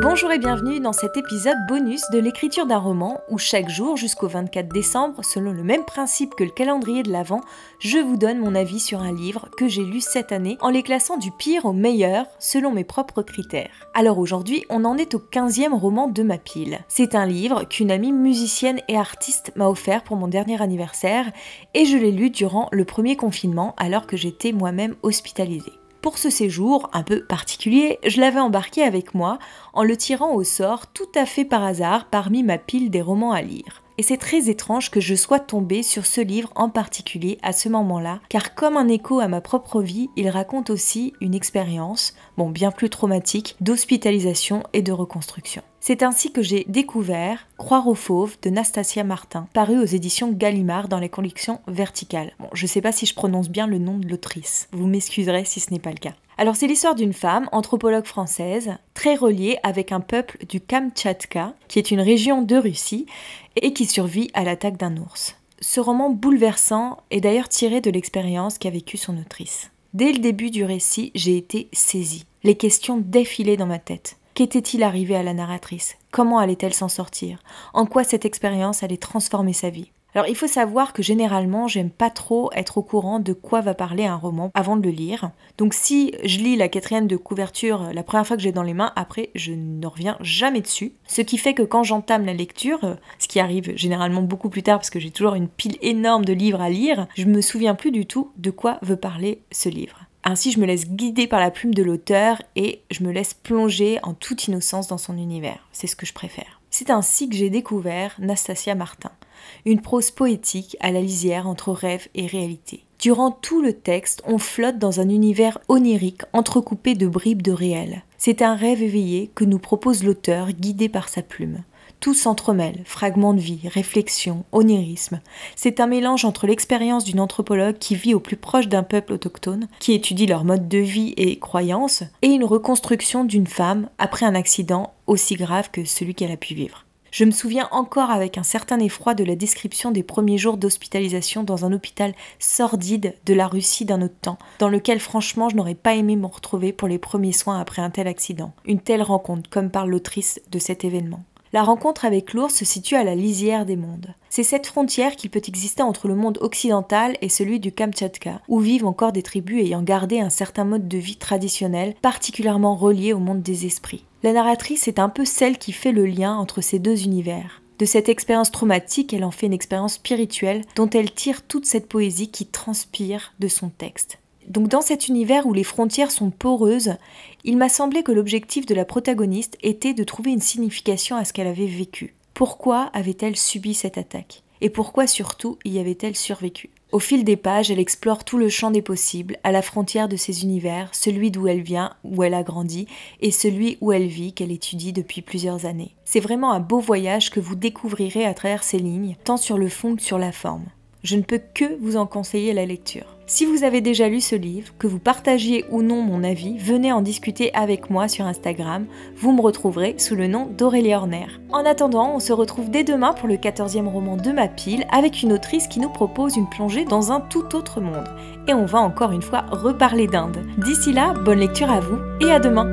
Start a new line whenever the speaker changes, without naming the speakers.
Bonjour et bienvenue dans cet épisode bonus de l'écriture d'un roman où chaque jour jusqu'au 24 décembre, selon le même principe que le calendrier de l'Avent, je vous donne mon avis sur un livre que j'ai lu cette année en les classant du pire au meilleur selon mes propres critères. Alors aujourd'hui, on en est au 15e roman de ma pile. C'est un livre qu'une amie musicienne et artiste m'a offert pour mon dernier anniversaire et je l'ai lu durant le premier confinement alors que j'étais moi-même hospitalisée. Pour ce séjour un peu particulier, je l'avais embarqué avec moi en le tirant au sort tout à fait par hasard parmi ma pile des romans à lire. Et c'est très étrange que je sois tombée sur ce livre en particulier à ce moment-là, car comme un écho à ma propre vie, il raconte aussi une expérience, bien plus traumatique, d'hospitalisation et de reconstruction. C'est ainsi que j'ai découvert Croire aux fauves de Nastasia Martin, paru aux éditions Gallimard dans les collections Verticales. Je sais pas si je prononce bien le nom de l'autrice, vous m'excuserez si ce n'est pas le cas. Alors c'est l'histoire d'une femme, anthropologue française, très reliée avec un peuple du Kamtchatka, qui est une région de Russie, et qui survit à l'attaque d'un ours. Ce roman bouleversant est d'ailleurs tiré de l'expérience qu'a vécue son autrice. Dès le début du récit, j'ai été saisie. Les questions défilaient dans ma tête. Qu'était-il arrivé à la narratrice? Comment allait-elle s'en sortir? En quoi cette expérience allait transformer sa vie? Alors il faut savoir que généralement j'aime pas trop être au courant de quoi va parler un roman avant de le lire. Donc si je lis la quatrième de couverture la première fois que j'ai dans les mains, après je ne reviens jamais dessus. Ce qui fait que quand j'entame la lecture, ce qui arrive généralement beaucoup plus tard parce que j'ai toujours une pile énorme de livres à lire, je me souviens plus du tout de quoi veut parler ce livre. Ainsi, je me laisse guider par la plume de l'auteur et je me laisse plonger en toute innocence dans son univers. C'est ce que je préfère. C'est ainsi que j'ai découvert Nastasia Martin, une prose poétique à la lisière entre rêve et réalité. Durant tout le texte, on flotte dans un univers onirique entrecoupé de bribes de réel. C'est un rêve éveillé que nous propose l'auteur guidé par sa plume. Tout s'entremêle, fragments de vie, réflexion, onirisme. C'est un mélange entre l'expérience d'une anthropologue qui vit au plus proche d'un peuple autochtone, qui étudie leur mode de vie et croyances, et une reconstruction d'une femme après un accident aussi grave que celui qu'elle a pu vivre. Je me souviens encore avec un certain effroi de la description des premiers jours d'hospitalisation dans un hôpital sordide de la Russie d'un autre temps, dans lequel franchement je n'aurais pas aimé me retrouver pour les premiers soins après un tel accident. Une telle rencontre, comme parle l'autrice de cet événement. La rencontre avec l'ours se situe à la lisière des mondes. C'est cette frontière qui peut exister entre le monde occidental et celui du Kamtchatka, où vivent encore des tribus ayant gardé un certain mode de vie traditionnel, particulièrement relié au monde des esprits. La narratrice est un peu celle qui fait le lien entre ces deux univers. De cette expérience traumatique, elle en fait une expérience spirituelle dont elle tire toute cette poésie qui transpire de son texte. Donc dans cet univers où les frontières sont poreuses, il m'a semblé que l'objectif de la protagoniste était de trouver une signification à ce qu'elle avait vécu. Pourquoi avait-elle subi cette attaque? Et pourquoi surtout y avait-elle survécu? Au fil des pages, elle explore tout le champ des possibles, à la frontière de ces univers, celui d'où elle vient, où elle a grandi, et celui où elle vit, qu'elle étudie depuis plusieurs années. C'est vraiment un beau voyage que vous découvrirez à travers ces lignes, tant sur le fond que sur la forme. Je ne peux que vous en conseiller la lecture. Si vous avez déjà lu ce livre, que vous partagiez ou non mon avis, venez en discuter avec moi sur Instagram. Vous me retrouverez sous le nom d'Aurélie Horner. En attendant, on se retrouve dès demain pour le 14e roman de ma pile avec une autrice qui nous propose une plongée dans un tout autre monde. Et on va encore une fois reparler d'Inde. D'ici là, bonne lecture à vous et à demain.